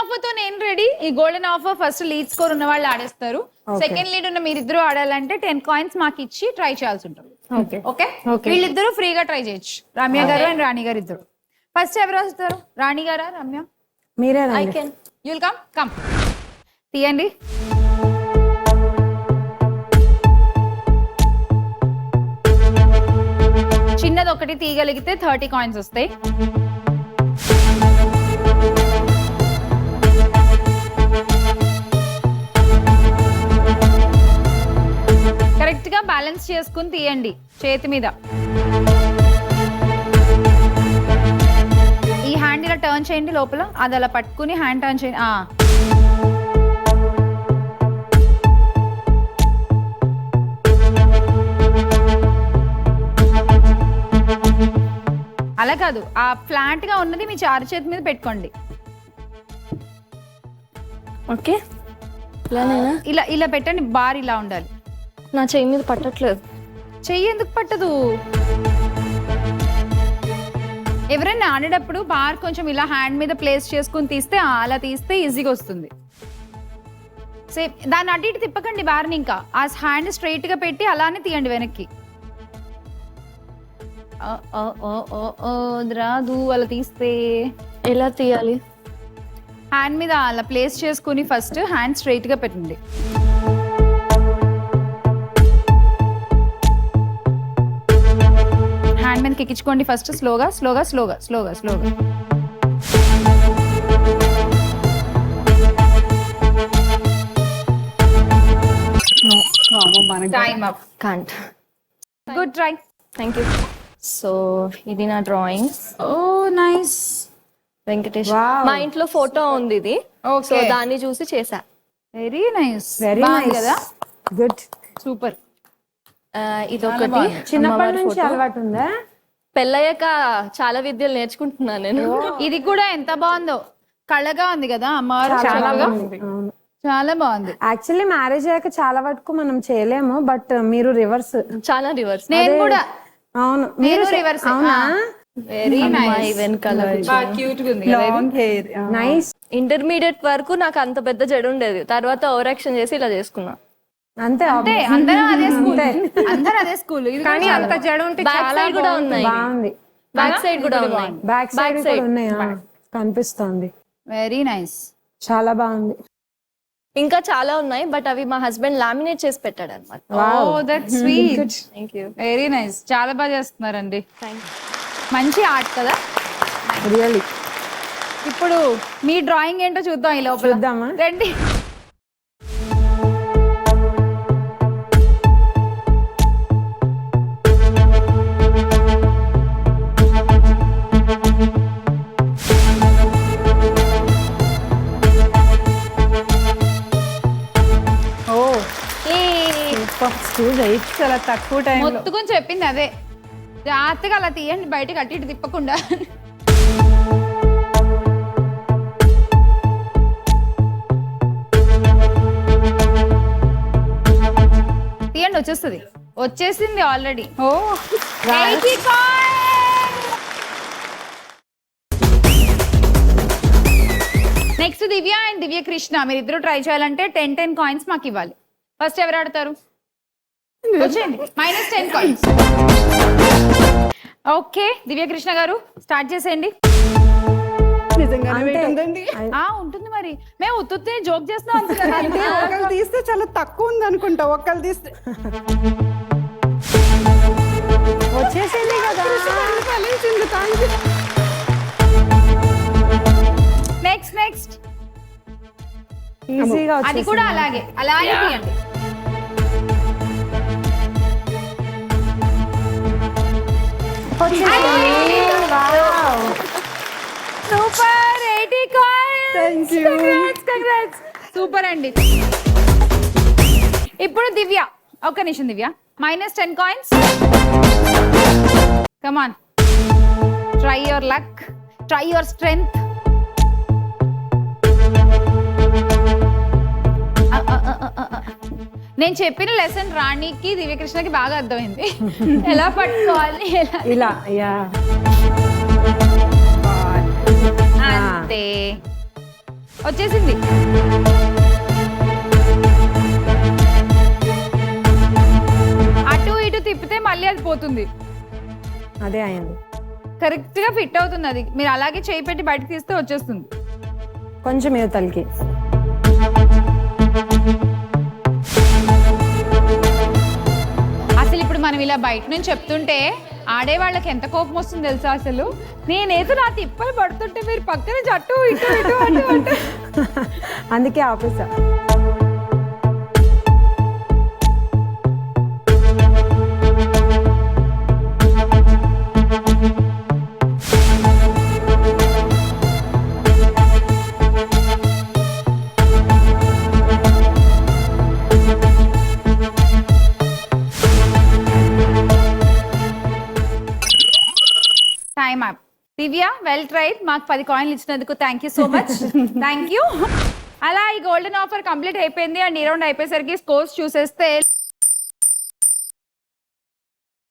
Offer తో నేను ready. ఈ golden offer first lead score ఉన్న వాళ్ళు ఆడేస్తారు. సెకండ్ లీడ్ ఉన్న మీరిద్దరు ఆడాలంటే 10 కాయిన్స్ మాకు ఇచ్చి ట్రై చేయాల్సి ఉంటుంది. ఓకే వీళ్ళిద్దరూ ఫ్రీగా ట్రై చేయొచ్చు. రమ్య గారు అండ్ రాణి గారు ఇద్దరు. ఫస్ట్ ఎవరు వస్తారు? రాణి గారా రమ్య? మీరే యుల్ కమ్ తీయండి. చిన్నది ఒకటి తీయగలిగితే 30 కాయిన్స్ వస్తాయి. కరెక్ట్ గా బ్యాలెన్స్ చేసుకుని తీయండి చేతి మీద. ఈ హ్యాండ్ ఇలా టర్న్ చేయండి లోపల, అది అలా పట్టుకుని హ్యాండ్ టర్న్ చేయండి. అలా కాదు, ఆ ఫ్లాట్ గా ఉన్నది మీ చారు చేతి మీద పెట్టుకోండి. ఓకే ఇలా ఇలా పెట్టండి. బార్ ఇలా ఉండాలి. నా చెయ్యి మీద పట్టట్లేదు. చెయ్యి ఎందుకు పట్టదు? ఎవరైనా ఆడేటప్పుడు బార్ కొంచెం ఇలా హ్యాండ్ మీద ప్లేస్ చేసుకుని తీస్తే, అలా తీస్తే ఈజీగా వస్తుంది. సేమ్ దాన్ని అటు ఇటు తిప్పకండి బార్ని. ఇంకా ఆ హ్యాండ్ స్ట్రైట్ గా పెట్టి అలానే తీయండి వెనక్కి. రాదు అలా తీస్తే. ఎలా తీయాలి? హ్యాండ్ మీద అలా ప్లేస్ చేసుకుని ఫస్ట్ హ్యాండ్ స్ట్రైట్ గా పెట్టండి. హ్యాండ్ మీదకి ఎక్కించుకోండి ఫస్ట్. స్లోగా స్లోగా స్లోగా స్లోగా స్లోగా. Time up. Can't. Good try. Thank you. So ఇది నా డ్రాయింగ్. ఓ నైస్. వెంకటేష్ మా ఇంట్లో ఫోటో ఉంది ఇది. సో దాన్ని చూసి చేసా. Very nice. వెరీ నైస్ కదా. గుడ్. సూపర్. ఇదొకటి. చిన్నప్పటి నుంచి అలవాటు ఉందా? పెళ్ళయ్యాక చాలా విద్యలు నేర్చుకుంటున్నాను నేను. ఇది కూడా ఎంత బాగుందో, కళగా ఉంది కదా అమ్మవారు. చాలా బాగుంది. యాక్చువల్లీ మ్యారేజ్ అయ్యాక చాలా వరకు మనం చేయలేము, బట్ మీరు రివర్స్. చాలా రివర్స్. నేను కూడా. అవును, మీరు రివర్స్. అవునా? Very nice. వెనకాల క్యూట్ గా ఉంది. Long hair. నైస్. ఇంటర్మీడియట్ వరకు నాకు అంత పెద్ద జడ ఉండేది. తర్వాత ఓవర్ యాక్షన్ చేసి ఇలా చేసుకున్నా. అంతే. అందరూ అదే స్కూల్. అందరూ అదే స్కూల్. కానీ అంత జడ ఉంటే బ్యాక్ చాలా సైడ్ కూడా ఉన్నాయి. బాగుంది. బ్యాక్ సైడ్ కూడా ఉన్నాయి. బ్యాక్ సైడ్ కూడా ఉన్నాయా? కనిపిస్తోంది. Very nice. చాలా బాగుంది. ఇంకా చాలా ఉన్నాయి, బట్ అవి మా హస్బెండ్ లామినేట్ చేసి పెట్టాడు అనమాట. Oh that's sweet. Thank you. Very nice. చాలా బాగా చేస్తున్నారండి. థ్యాంక్ మంచి ఆర్ట్ కదా. రియల్లీ. ఇప్పుడు మీ డ్రాయింగ్ ఏంటో చూద్దాం. ఈ లోపల చూద్దామా? రండి. చాలా తక్కువ టైం. మొత్తుకుని చెప్పింది అదే. జాగ్రత్తగా అలా తీయండి, బయటకు అటు ఇటు తిప్పకుండా. తీయండి, వచ్చేస్తుంది. వచ్చేసింది ఆల్రెడీ. ఓ నెక్స్ట్ దివ్య అండ్ దివ్య కృష్ణ. మీరు ఇద్దరు ట్రై చేయాలంటే 10 కాయిన్స్ మాకు ఇవ్వాలి. ఫస్ట్ ఎవరు ఆడతారు? వచ్చేయండి. -10 కాయిన్స్. ఓకే దివ్య కృష్ణ గారు స్టార్ట్ చేసేయండి. ఉంటుంది మరి. మేము ఉత్తుతే జోక్ చేస్తున్నాం. ఒకళ్ళు తీస్తే చాలా తక్కువ ఉంది అనుకుంటా. ఒకళ్ళు తీస్తే వచ్చేసింది కదా. నెక్స్ట్ ఈజీగా అది కూడా అలాగే తీయండి. సూపర్. 80 కాయిన్స్. కంగ్రాట్స్. సూపర్ అండి. ఇప్పుడు దివ్య. ఒక్క నిమిషం దివ్య. -10 coins. Come on, try your luck, try your strength. నేను చెప్పిన లెసన్ రాణికి దివ్యకృష్ణకి బాగా అర్థమైంది. ఎలా పట్టుకోవాలి ఇలా. అంతే. వచ్చేసింది. అటు ఇటు తిప్పితే మళ్ళీ అది పోతుంది. అదే అయింది. కరెక్ట్ గా ఫిట్ అవుతుంది అది. మీరు అలాగే చేయి పెట్టి బయటకు తీస్తే వచ్చేస్తుంది. కొంచెం యువతలకి. అసలు ఇప్పుడు మనం ఇలా బయట నుంచి చెప్తుంటే ఆడే వాళ్ళకి ఎంత కోపం వస్తుంది తెలుసా? అసలు నేనేదో నా తిప్పలు పడుతుంటే మీరు పక్కన అటు ఇటు ఇటు అటు అటు. అందుకే officer. Time up. Divya well tried. మాకు 10 కాయిన్లు ఇచ్చినందుకు thank you so much. Thank you. అలా ఈ గోల్డెన్ ఆఫర్ కంప్లీట్ అయిపోయింది. అండ్ ఈ రౌండ్ అయిపోయేసరికి స్కోర్స్ చూసేస్తే